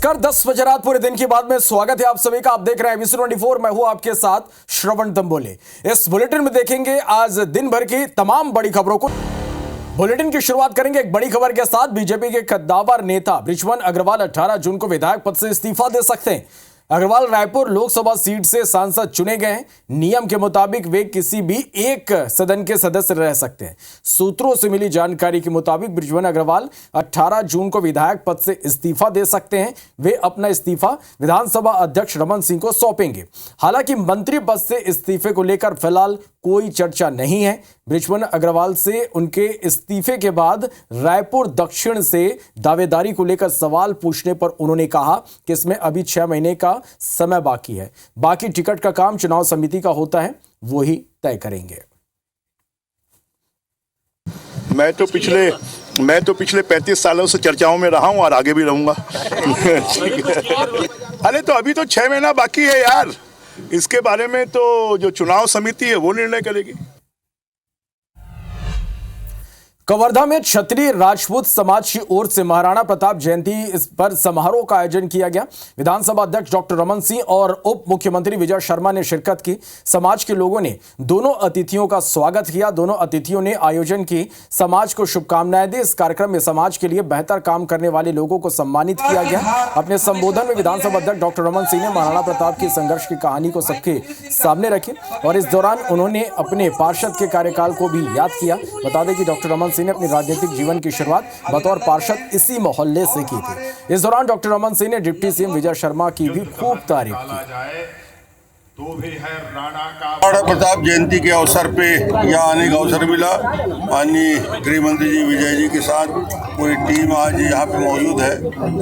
नमस्कार, 10 बजे रात पूरे दिन की बाद में स्वागत है आप सभी का। आप देख रहे हैं ABC24। मैं हूं आपके साथ श्रवण तंबोले। इस बुलेटिन में देखेंगे आज दिन भर की तमाम बड़ी खबरों को। बुलेटिन की शुरुआत करेंगे एक बड़ी खबर के साथ। बीजेपी के कद्दावर नेता बृजमोहन अग्रवाल 18 जून को विधायक पद से इस्तीफा दे सकते हैं। अग्रवाल रायपुर लोकसभा सीट से सांसद चुने गए हैं। नियम के मुताबिक वे किसी भी एक सदन के सदस्य रह सकते हैं। सूत्रों से मिली जानकारी के मुताबिक बृजमोहन अग्रवाल 18 जून को विधायक पद से इस्तीफा दे सकते हैं। वे अपना इस्तीफा विधानसभा अध्यक्ष रमन सिंह को सौंपेंगे। हालांकि मंत्री पद से इस्तीफे को लेकर फिलहाल कोई चर्चा नहीं है। बृजमोहन अग्रवाल से उनके इस्तीफे के बाद रायपुर दक्षिण से दावेदारी को लेकर सवाल पूछने पर उन्होंने कहा कि इसमें अभी 6 महीने का समय बाकी है। बाकी टिकट का काम चुनाव समिति का होता है, वो ही तय करेंगे। मैं तो पिछले 35 सालों से चर्चाओं में रहा हूं और आगे भी रहूंगा। अरे तो अभी तो 6 महीना बाकी है यार। इसके बारे में तो जो चुनाव समिति है वो निर्णय करेगी। कवर्धा में क्षत्रिय राजपूत समाज की ओर से महाराणा प्रताप जयंती इस पर समारोह का आयोजन किया गया। विधानसभा अध्यक्ष डॉक्टर रमन सिंह और उप मुख्यमंत्री विजय शर्मा ने शिरकत की। समाज के लोगों ने दोनों अतिथियों का स्वागत किया। दोनों अतिथियों ने आयोजन की समाज को शुभकामनाएं दी। इस कार्यक्रम में समाज के लिए बेहतर काम करने वाले लोगों को सम्मानित किया गया। अपने संबोधन में विधानसभा अध्यक्ष डॉक्टर रमन सिंह ने महाराणा प्रताप की संघर्ष की कहानी को सबके सामने रखी और इस दौरान उन्होंने अपने पार्षद के कार्यकाल को भी याद किया। बता दें कि डॉक्टर रमन सिंह ने अपने राजनीतिक जीवन की शुरुआत बतौर पार्षद इसी मोहल्ले से की थी। इस दौरान डॉक्टर रमन सिंह ने डिप्टी सीएम विजय शर्मा की भी खूब तारीफ की। तो भी है महाराणा प्रताप जयंती के अवसर पे यहाँ आने का अवसर मिला। माननीय गृह मंत्री जी विजय जी के साथ पूरी टीम आज यहाँ पे मौजूद है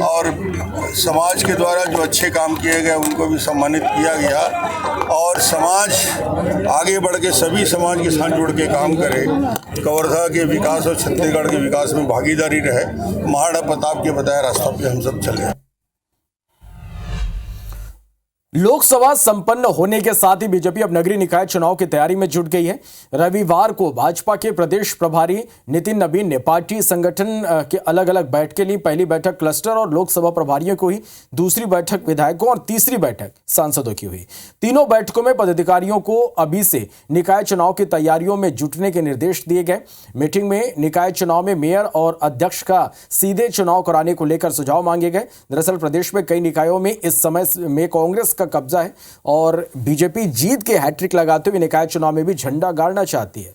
और समाज के द्वारा जो अच्छे काम किए गए उनको भी सम्मानित किया गया और समाज आगे बढ़ के सभी समाज के साथ जुड़ के काम करे, कवर्धा के विकास और छत्तीसगढ़ के विकास में भागीदारी रहे। महाराणा प्रताप के बताए रास्ता पे हम सब चले। लोकसभा संपन्न होने के साथ ही बीजेपी अब नगरीय निकाय चुनाव की तैयारी में जुट गई है। रविवार को भाजपा के प्रदेश प्रभारी नितिन नवीन ने पार्टी संगठन के अलग अलग बैठक ली। पहली बैठक क्लस्टर और लोकसभा प्रभारियों की हुई, दूसरी बैठक विधायकों और तीसरी बैठक सांसदों की हुई। तीनों बैठकों में पदाधिकारियों को अभी से निकाय चुनाव की तैयारियों में जुटने के निर्देश दिए गए। मीटिंग में निकाय चुनाव में मेयर और अध्यक्ष का सीधे चुनाव कराने को लेकर सुझाव मांगे गए। दरअसल प्रदेश में कई निकायों में इस समय में कांग्रेस का कब्जा है और बीजेपी जीत के हैट्रिक लगाते हुए निकाय चुनाव में भी झंडा गाड़ना चाहती है।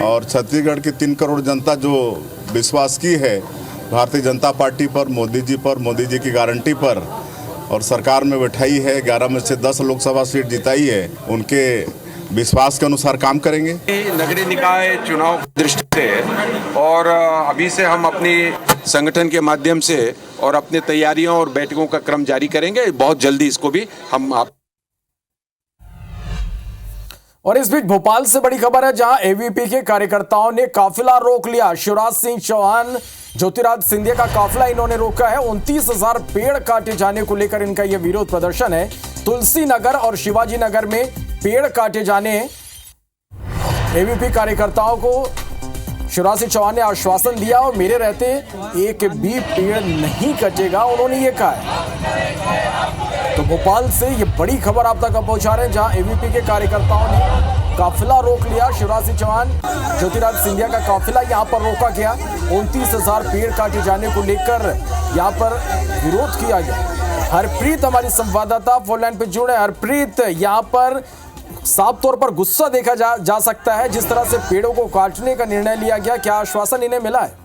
और छत्तीसगढ़ की 3 करोड़ जनता जो विश्वास की है भारतीय जनता पार्टी पर, मोदी जी की गारंटी पर और सरकार में बैठाई है, 11 में से 10 लोकसभा सीट जिताई है, उनके विश्वास के अनुसार काम करेंगे। नगरीय निकाय चुनाव की दृष्टि से और अभी से हम अपनी संगठन के माध्यम से और अपने तैयारियों और बैठकों का क्रम जारी करेंगे। बहुत जल्दी इसको भी हम और इस बीच भोपाल से बड़ी खबर है, जहां एबीवीपी के कार्यकर्ताओं ने काफिला रोक लिया। शिवराज सिंह चौहान, ज्योतिरादित्य सिंधिया का काफिला इन्होंने रोका है। 29,000 पेड़ काटे जाने को लेकर इनका यह विरोध प्रदर्शन है। तुलसी नगर और शिवाजी नगर में पेड़ काटे जाने एबीवीपी कार्यकर्ताओं को शिवराज सिंह चौहान ने आश्वासन दिया और मेरे रहते एक भी पेड़ नहीं कटेगा, उन्होंने ये कहा है। तो भोपाल से ये बड़ी खबर आप तक पहुंचा रहे हैं, जहां एबीवीपी के कार्यकर्ताओं ने काफिला रोक लिया। शिवराज सिंह चौहान, ज्योतिरादित्य सिंधिया का काफिला यहां पर रोका गया। 29,000 पेड़ काटे जाने को लेकर यहां पर विरोध किया गया। हरप्रीत हमारी संवाददाता फोन लाइन पे जुड़े। हरप्रीत, यहाँ पर साफ तौर पर गुस्सा देखा जा सकता है जिस तरह से पेड़ों को काटने का निर्णय लिया गया। क्या आश्वासन इन्हें मिला है?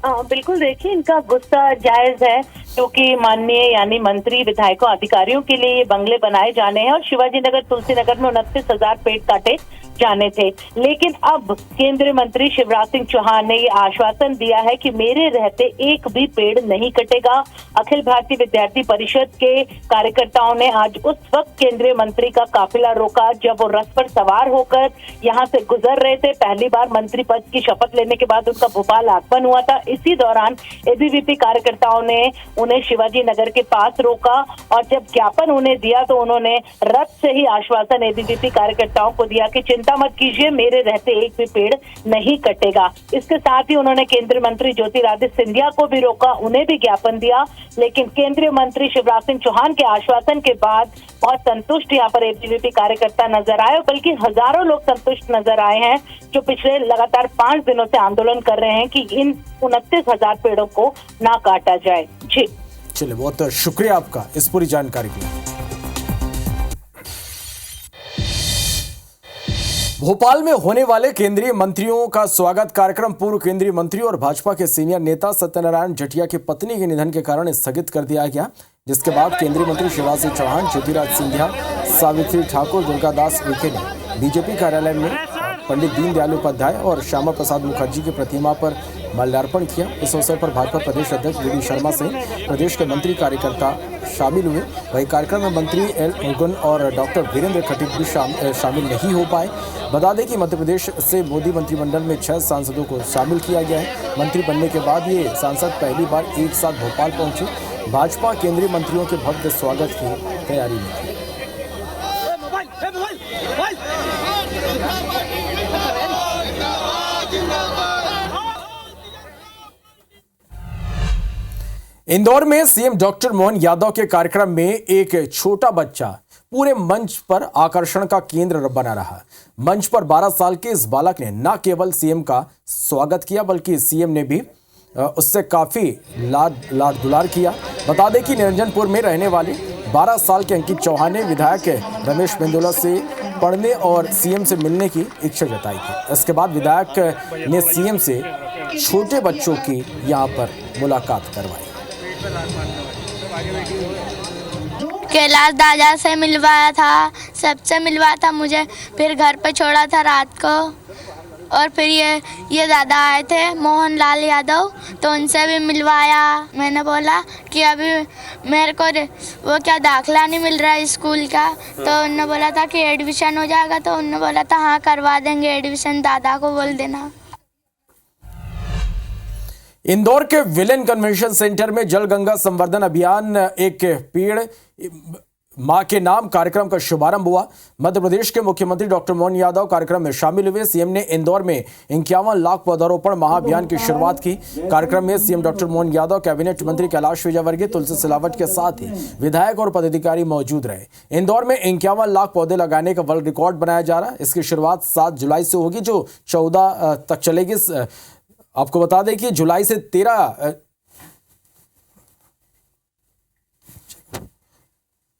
बिल्कुल, देखिए इनका गुस्सा जायज है क्योंकि माननीय यानी मंत्री, विधायकों, अधिकारियों के लिए ये बंगले बनाए जाने हैं और शिवाजी नगर, तुलसी नगर में 29,000 पेड़ काटे जाने थे। लेकिन अब केंद्रीय मंत्री शिवराज सिंह चौहान ने ये आश्वासन दिया है कि मेरे रहते एक भी पेड़ नहीं कटेगा। अखिल भारतीय विद्यार्थी परिषद के कार्यकर्ताओं ने आज उस वक्त केंद्रीय मंत्री का काफिला रोका जब वो रथ पर सवार होकर यहाँ से गुजर रहे थे। पहली बार मंत्री पद की शपथ लेने के बाद उनका भोपाल आगमन हुआ था। इसी दौरान एबीवीपी कार्यकर्ताओं ने उन्हें शिवाजी नगर के पास रोका और जब ज्ञापन उन्हें दिया तो उन्होंने रथ से ही आश्वासन एबीवीपी कार्यकर्ताओं को दिया कि चिंता मत कीजिए, मेरे रहते एक भी पेड़ नहीं कटेगा। इसके साथ ही उन्होंने केंद्रीय मंत्री ज्योतिरादित्य सिंधिया को भी रोका, उन्हें भी ज्ञापन दिया, लेकिन केंद्रीय मंत्री शिवराज सिंह चौहान के आश्वासन के बाद बहुत संतुष्ट यहाँ पर एबीवीपी कार्यकर्ता नजर आए, बल्कि हजारों लोग संतुष्ट नजर आए हैं जो पिछले लगातार 5 दिनों से आंदोलन कर रहे हैं कि इन 29,000 पेड़ों को ना काटा जाए। जी चलिए, बहुत शुक्रिया आपका इस पूरी जानकारी के लिए। भोपाल में होने वाले केंद्रीय मंत्रियों का स्वागत कार्यक्रम पूर्व केंद्रीय मंत्री और भाजपा के सीनियर नेता सत्यनारायण जटिया की पत्नी के निधन के कारण स्थगित कर दिया गया, जिसके बाद केंद्रीय मंत्री शिवराज सिंह चौहान, ज्योतिरादित्य सिंधिया, सावित्री ठाकुर, दुर्गादास उइके ने बीजेपी कार्यालय में पंडित दीनदयाल उपाध्याय और श्यामा प्रसाद मुखर्जी की प्रतिमा पर माल्यार्पण किया। इस अवसर पर भाजपा प्रदेश अध्यक्ष वी डी शर्मा सहित प्रदेश के मंत्री कार्यकर्ता शामिल हुए। वहीं कार्यक्रम में मंत्री एल मुरुगन और डॉक्टर वीरेंद्र खटीक भी शामिल नहीं हो पाए। बता दें कि मध्य प्रदेश से मोदी मंत्रिमंडल में 6 सांसदों को शामिल किया गया है। मंत्री बनने के बाद ये सांसद पहली बार एक साथ भोपाल पहुंचे। भाजपा केंद्रीय मंत्रियों के भव्य स्वागत की तैयारी में थी। इंदौर में सीएम डॉक्टर मोहन यादव के कार्यक्रम में एक छोटा बच्चा पूरे मंच पर आकर्षण का केंद्र बना रहा। मंच पर 12 साल के इस बालक ने न केवल सीएम का स्वागत किया, बल्कि सीएम ने भी उससे काफी लाड दुलार किया। बता दें कि निरंजनपुर में रहने वाले 12 साल के अंकित चौहान ने विधायक रमेश मेंदोला से पढ़ने और सीएम से मिलने की इच्छा जताई थी। इसके बाद विधायक ने सीएम से छोटे बच्चों की यहां पर मुलाकात करवाई। कैलाश दादा से मिलवाया था, सबसे मिलवाया था मुझे, फिर घर पे छोड़ा था रात को, और फिर ये दादा आए थे मोहनलाल यादव, तो उनसे भी मिलवाया। मैंने बोला कि अभी मेरे को वो क्या दाखला नहीं मिल रहा है स्कूल का, तो उन्होंने बोला था कि एडमिशन हो जाएगा, तो उन्होंने बोला था हाँ करवा देंगे एडमिशन, दादा को बोल देना। इंदौर के विलेन कन्वेंशन सेंटर में जल गंगा संवर्धन अभियान एक पेड़ मां के नाम कार्यक्रम का शुभारंभ हुआ। मध्य प्रदेश के मुख्यमंत्री डॉक्टर मोहन यादव कार्यक्रम में शामिल हुए। सीएम ने इंदौर में 51 लाख पौधारोपण महाअभियान की शुरुआत की। कार्यक्रम में CM doctor Mohan Yadav, cabinet मंत्री कैलाश विजयवर्गीय, तुलसी सिलावट के साथ ही विधायक और पदाधिकारी मौजूद रहे। इंदौर में 51 लाख पौधे लगाने का वर्ल्ड रिकॉर्ड बनाया जा रहा है। इसकी शुरुआत 7 जुलाई से होगी, जो 14 तक चलेगी। आपको बता दें कि जुलाई से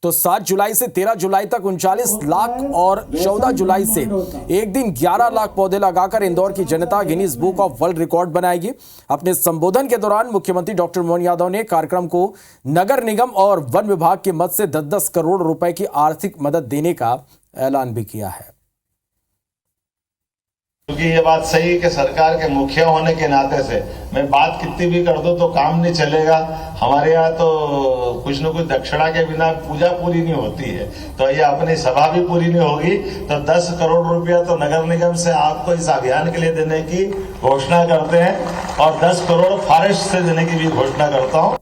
7 जुलाई से 13 जुलाई तक 39 लाख और 14 जुलाई से एक दिन 11 लाख पौधे लगाकर इंदौर की जनता Guinness book of world record बनाएगी। अपने संबोधन के दौरान मुख्यमंत्री डॉक्टर मोहन यादव ने कार्यक्रम को नगर निगम और वन विभाग की मदद से 10-10 करोड़ रुपए की आर्थिक मदद देने का ऐलान भी किया है। क्योंकि ये बात सही है कि सरकार के मुखिया होने के नाते से मैं बात कितनी भी कर दूं तो काम नहीं चलेगा। हमारे यहाँ तो कुछ न कुछ दक्षिणा के बिना पूजा पूरी नहीं होती है, तो ये अपनी सभा भी पूरी नहीं होगी। तो 10 करोड़ रुपया तो नगर निगम से आपको इस अभियान के लिए देने की घोषणा करते हैं, और 10 करोड़ फॉरेस्ट से देने की भी घोषणा करता हूँ।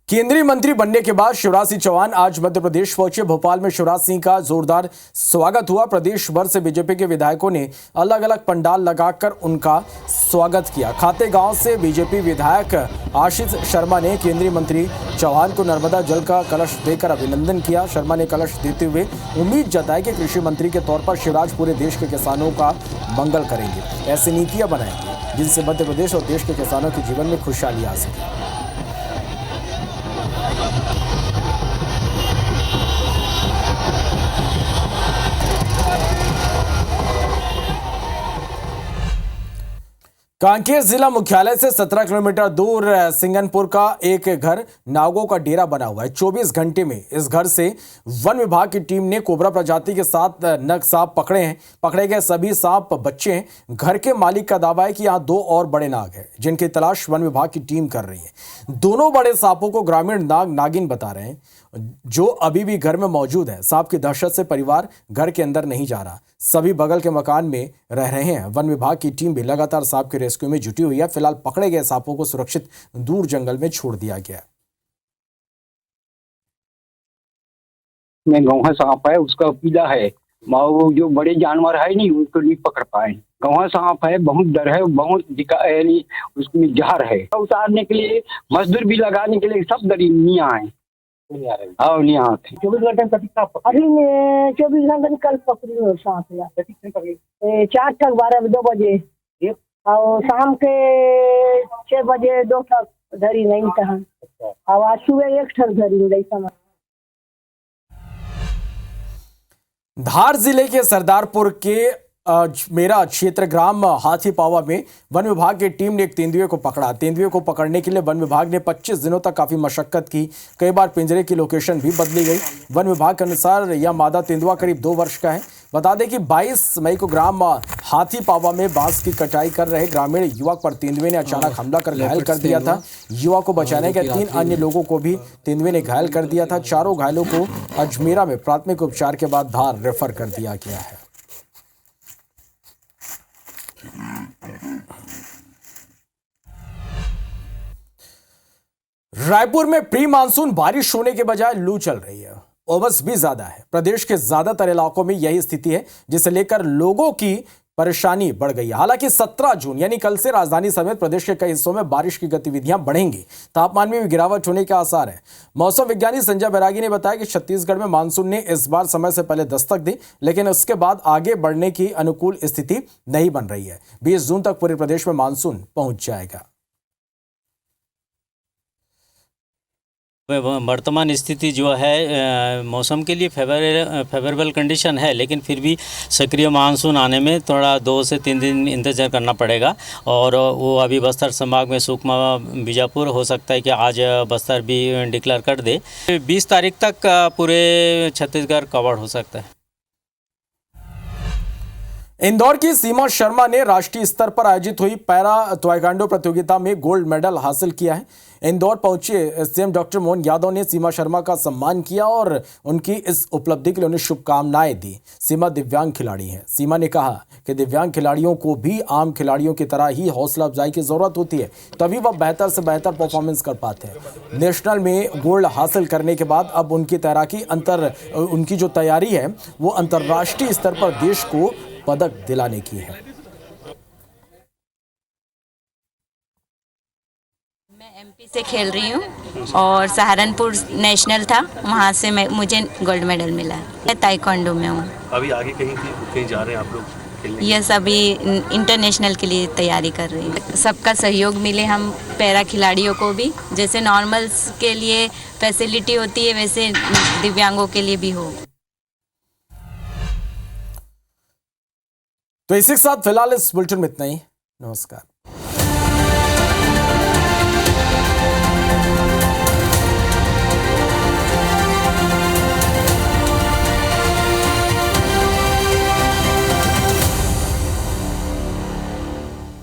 केंद्रीय मंत्री बनने के बाद शिवराज सिंह चौहान आज मध्य प्रदेश पहुंचे। भोपाल में शिवराज सिंह का जोरदार स्वागत हुआ। प्रदेश भर से बीजेपी के विधायकों ने अलग अलग पंडाल लगाकर उनका स्वागत किया। खाते गांव से बीजेपी विधायक आशीष शर्मा ने केंद्रीय मंत्री चौहान को नर्मदा जल का कलश देकर अभिनंदन किया। शर्मा ने कलश देते हुए उम्मीद जताई कि कृषि मंत्री के तौर पर शिवराज पूरे देश के किसानों का मंगल करेंगे, ऐसी नीतियां बनाएंगे जिनसे मध्य प्रदेश और देश के किसानों के जीवन में खुशहाली आ सके। कांकेर जिला मुख्यालय से 17 किलोमीटर दूर सिंगनपुर का एक घर नागों का डेरा बना हुआ है। 24 घंटे में इस घर से वन विभाग की टीम ने कोबरा प्रजाति के 7 नग सांप पकड़े हैं। पकड़े गए सभी सांप बच्चे हैं। घर के मालिक का दावा है कि यहाँ 2 और बड़े नाग हैं, जिनकी तलाश वन विभाग की टीम कर रही है। दोनों बड़े सांपों को ग्रामीण नाग नागिन बता रहे हैं, जो अभी भी घर में मौजूद है। सांप की दहशत से परिवार घर के अंदर नहीं जा रहा, सभी बगल के मकान में रह रहे हैं। वन विभाग की टीम भी लगातार सांप के रेस्क्यू में जुटी हुई है। फिलहाल पकड़े गए सांपों को सुरक्षित दूर जंगल में छोड़ दिया गया। में गौहा सांप है, उसका पीला है, वो जो बड़े जानवर है नहीं उसको नहीं पकड़ पाए। कौवा सांप है, बहुत डर है, बहुत यानी उसमें जहर है। उतारने के लिए मजदूर भी लगाने के लिए सब दरिया है। हाँ नहीं आते 24 घंटे अभी 24 घंटे कल पकड़ी हो सांप 4 तक 2 बजे और शाम के 6 बजे 2 तक धरी नहीं था और आज सुबह 1 तक धरी नहीं था। धार जिले के सरदारपुर के मेरा क्षेत्र ग्राम हाथीपावा में वन विभाग की टीम ने एक तेंदुए को पकड़ा। तेंदुए को पकड़ने के लिए वन विभाग ने 25 दिनों तक काफी मशक्कत की। कई बार पिंजरे की लोकेशन भी बदली गई। वन विभाग के अनुसार यह मादा तेंदुआ करीब 2 वर्ष का है। बता दें कि 22 मई को ग्राम हाथीपावा में बांस की कटाई कर रहे ग्रामीण युवक पर तेंदुए ने अचानक हमला कर घायल कर दिया था। युवक को बचाने के 3 अन्य लोगों को भी तेंदुए ने घायल कर दिया था। चारों घायलों को अजमेरा में प्राथमिक उपचार के बाद धार रेफर कर दिया गया है। रायपुर में प्री मानसून बारिश होने के बजाय लू चल रही है। उमस भी ज्यादा है। प्रदेश के ज्यादातर इलाकों में यही स्थिति है, जिसे लेकर लोगों की परेशानी बढ़ गई है। हालांकि 17 जून यानी कल से राजधानी समेत प्रदेश के कई हिस्सों में बारिश की गतिविधियां बढ़ेंगी। तापमान में भी गिरावट होने के आसार है। मौसम विज्ञानी संजय बैरागी ने बताया कि छत्तीसगढ़ में मानसून ने इस बार समय से पहले दस्तक दी, लेकिन उसके बाद आगे बढ़ने की अनुकूल स्थिति नहीं बन रही है। 20 जून तक पूरे प्रदेश में मानसून पहुंच जाएगा। वर्तमान स्थिति जो है मौसम के लिए फेवरेबल कंडीशन है, लेकिन फिर भी सक्रिय मानसून आने में थोड़ा 2 से 3 दिन इंतजार करना पड़ेगा। और वो अभी बस्तर संभाग में सुकमा, बीजापुर हो सकता है कि आज बस्तर भी डिक्लेयर कर दे। 20 तारीख तक पूरे छत्तीसगढ़ कवर हो सकता है। इंदौर की सीमा शर्मा ने राष्ट्रीय स्तर पर आयोजित हुई पैरा ताइक्वांडो प्रतियोगिता में गोल्ड मेडल हासिल किया है। इंदौर पहुंचे सीएम डॉक्टर मोहन यादव ने सीमा शर्मा का सम्मान किया और उनकी इस उपलब्धि के लिए उन्हें शुभकामनाएं दी। सीमा दिव्यांग खिलाड़ी हैं। सीमा ने कहा कि दिव्यांग खिलाड़ियों को भी आम खिलाड़ियों की तरह ही हौसला अफजाई की जरूरत होती है, तभी वह बेहतर से बेहतर परफॉर्मेंस कर पाते हैं। नेशनल में गोल्ड हासिल करने के बाद अब उनकी तैराकी उनकी जो तैयारी है वो अंतर्राष्ट्रीय स्तर पर देश को पदक दिलाने की है। मैं एमपी से खेल रही हूँ और सहारनपुर नेशनल था, वहाँ से मुझे गोल्ड मेडल मिला। मैं ताइक्वांडो में हूँ। अभी आगे कहीं जा रहे हैं आप लोग? यस, अभी इंटरनेशनल के लिए तैयारी कर रही हूँ। सबका सहयोग मिले हम पैरा खिलाड़ियों को भी, जैसे नॉर्मल्स के लिए फैसिलिटी होती है वैसे दिव्यांगों के लिए भी हो। तो इसी के साथ फिलहाल इस बुलेटिन में इतना ही। नमस्कार।